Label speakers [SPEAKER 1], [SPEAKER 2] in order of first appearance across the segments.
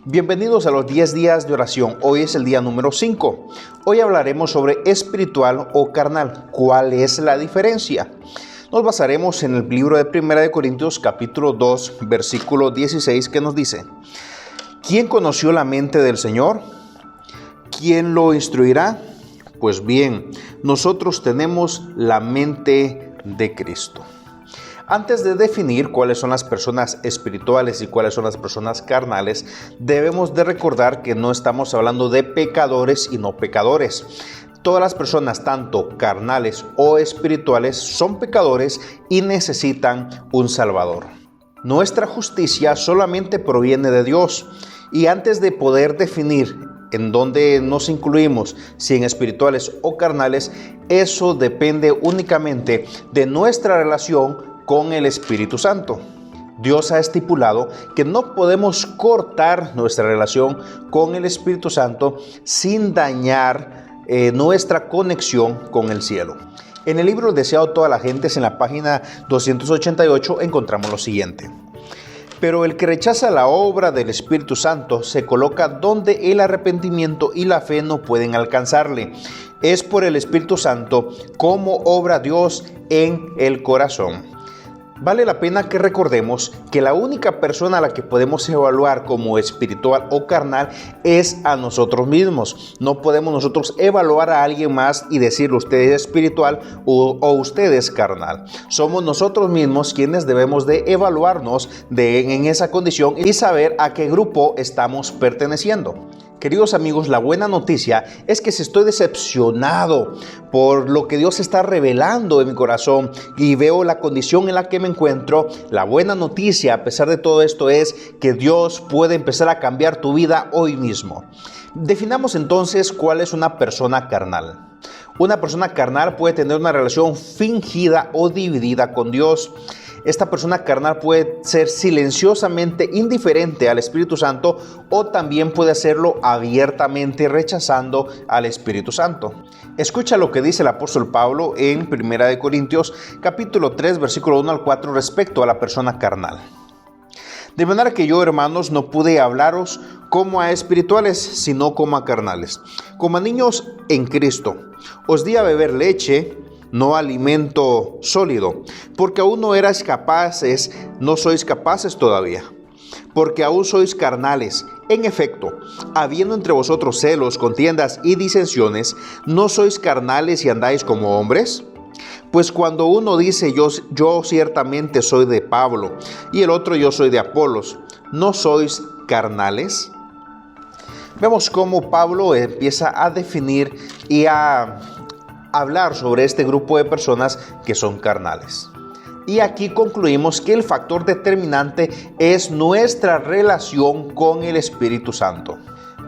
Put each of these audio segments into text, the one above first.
[SPEAKER 1] Bienvenidos a los 10 días de oración. Hoy es el día número 5. Hoy hablaremos sobre espiritual o carnal. ¿Cuál es la diferencia? Nos basaremos en el libro de 1 Corintios capítulo 2, versículo 16, que nos dice: ¿Quién conoció la mente del Señor? ¿Quién lo instruirá? Pues bien, nosotros tenemos la mente de Cristo. Antes de definir cuáles son las personas espirituales y cuáles son las personas carnales, debemos de recordar que no estamos hablando de pecadores y no pecadores. Todas las personas, tanto carnales o espirituales, son pecadores y necesitan un Salvador. Nuestra justicia solamente proviene de Dios, y antes de poder definir en dónde nos incluimos, si en espirituales o carnales, eso depende únicamente de nuestra relación con el Espíritu Santo. Dios ha estipulado que no podemos cortar nuestra relación con el Espíritu Santo sin dañar nuestra conexión con el cielo. En el libro Deseado toda la gente, en la página 288, encontramos lo siguiente: pero el que rechaza la obra del Espíritu Santo se coloca donde el arrepentimiento y la fe no pueden alcanzarle. Es por el Espíritu Santo como obra Dios en el corazón. Vale la pena que recordemos que la única persona a la que podemos evaluar como espiritual o carnal es a nosotros mismos. No podemos nosotros evaluar a alguien más y decirle usted es espiritual o usted es carnal. Somos nosotros mismos quienes debemos de evaluarnos en esa condición y saber a qué grupo estamos perteneciendo. Queridos amigos, la buena noticia es que si estoy decepcionado por lo que Dios está revelando en mi corazón y veo la condición en la que me encuentro, la buena noticia a pesar de todo esto es que Dios puede empezar a cambiar tu vida hoy mismo. Definamos entonces cuál es una persona carnal. Una persona carnal puede tener una relación fingida o dividida con Dios. Esta persona carnal puede ser silenciosamente indiferente al Espíritu Santo o también puede hacerlo abiertamente rechazando al Espíritu Santo. Escucha lo que dice el apóstol Pablo en 1 Corintios capítulo 3 versículo 1 al 4 respecto a la persona carnal. De manera que yo, hermanos, no pude hablaros como a espirituales, sino como a carnales, como a niños en Cristo. Os di a beber leche, no alimento sólido, porque aún no sois capaces todavía, porque aún sois carnales. En efecto, habiendo entre vosotros celos, contiendas y disensiones, ¿no sois carnales y andáis como hombres? Pues cuando uno dice yo ciertamente soy de Pablo, y el otro yo soy de Apolos, ¿no sois carnales? Vemos cómo Pablo empieza a definir y a hablar sobre este grupo de personas que son carnales. Y aquí concluimos que el factor determinante es nuestra relación con el Espíritu Santo.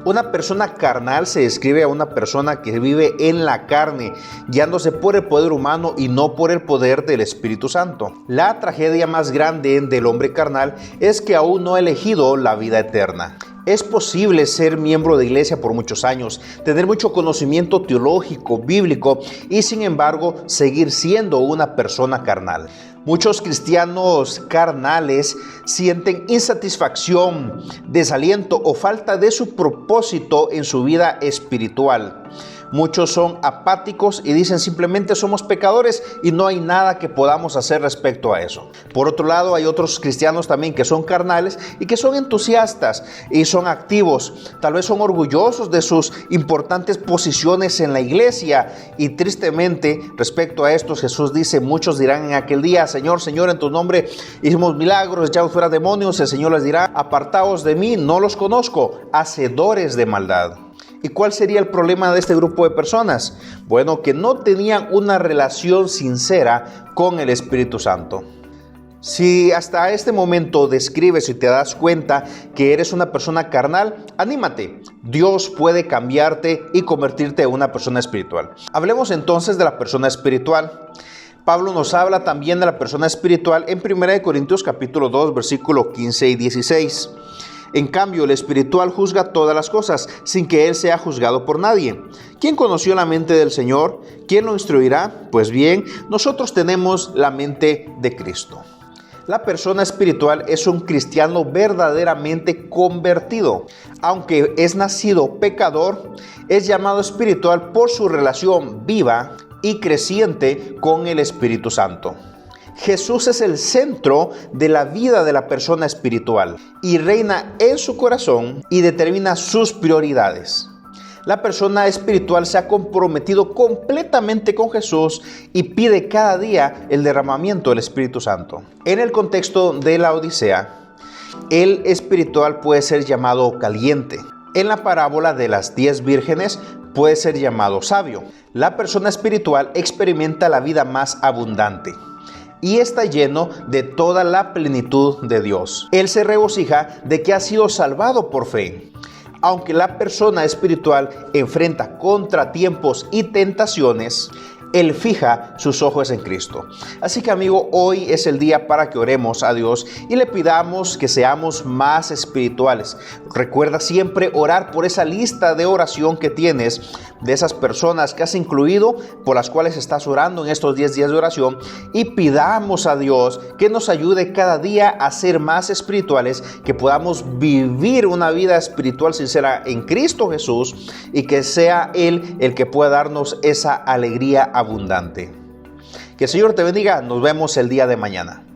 [SPEAKER 1] Una persona carnal se describe a una persona que vive en la carne, guiándose por el poder humano y no por el poder del Espíritu Santo. La tragedia más grande del hombre carnal es que aún no ha elegido la vida eterna. Es posible ser miembro de iglesia por muchos años, tener mucho conocimiento teológico, bíblico y sin embargo seguir siendo una persona carnal. Muchos cristianos carnales sienten insatisfacción, desaliento o falta de su propósito en su vida espiritual. Muchos son apáticos y dicen simplemente somos pecadores y no hay nada que podamos hacer respecto a eso. Por otro lado, hay otros cristianos también que son carnales y que son entusiastas y son activos. Tal vez son orgullosos de sus importantes posiciones en la iglesia y tristemente respecto a estos Jesús dice, muchos dirán en aquel día, Señor, Señor, en tu nombre hicimos milagros, echamos fuera demonios. El Señor les dirá, apartaos de mí, no los conozco, hacedores de maldad. ¿Y cuál sería el problema de este grupo de personas? Bueno, que no tenían una relación sincera con el Espíritu Santo. Si hasta este momento describes y te das cuenta que eres una persona carnal, anímate. Dios puede cambiarte y convertirte en una persona espiritual. Hablemos entonces de la persona espiritual. Pablo nos habla también de la persona espiritual en 1 Corintios capítulo 2, versículo 15 y 16. En cambio, el espiritual juzga todas las cosas, sin que él sea juzgado por nadie. ¿Quién conoció la mente del Señor? ¿Quién lo instruirá? Pues bien, nosotros tenemos la mente de Cristo. La persona espiritual es un cristiano verdaderamente convertido. Aunque es nacido pecador, es llamado espiritual por su relación viva y creciente con el Espíritu Santo. Jesús es el centro de la vida de la persona espiritual y reina en su corazón y determina sus prioridades. La persona espiritual se ha comprometido completamente con Jesús y pide cada día el derramamiento del Espíritu Santo. En el contexto de la Odisea, el espiritual puede ser llamado caliente. En la parábola de las 10 vírgenes puede ser llamado sabio. La persona espiritual experimenta la vida más abundante y está lleno de toda la plenitud de Dios. Él se regocija de que ha sido salvado por fe. Aunque la persona espiritual enfrenta contratiempos y tentaciones, él fija sus ojos en Cristo. Así que, amigo, hoy es el día para que oremos a Dios y le pidamos que seamos más espirituales. Recuerda siempre orar por esa lista de oración que tienes, de esas personas que has incluido, por las cuales estás orando en estos 10 días de oración, y pidamos a Dios que nos ayude cada día a ser más espirituales, que podamos vivir una vida espiritual sincera en Cristo Jesús y que sea Él el que pueda darnos esa alegría abundante. Que el Señor te bendiga. Nos vemos el día de mañana.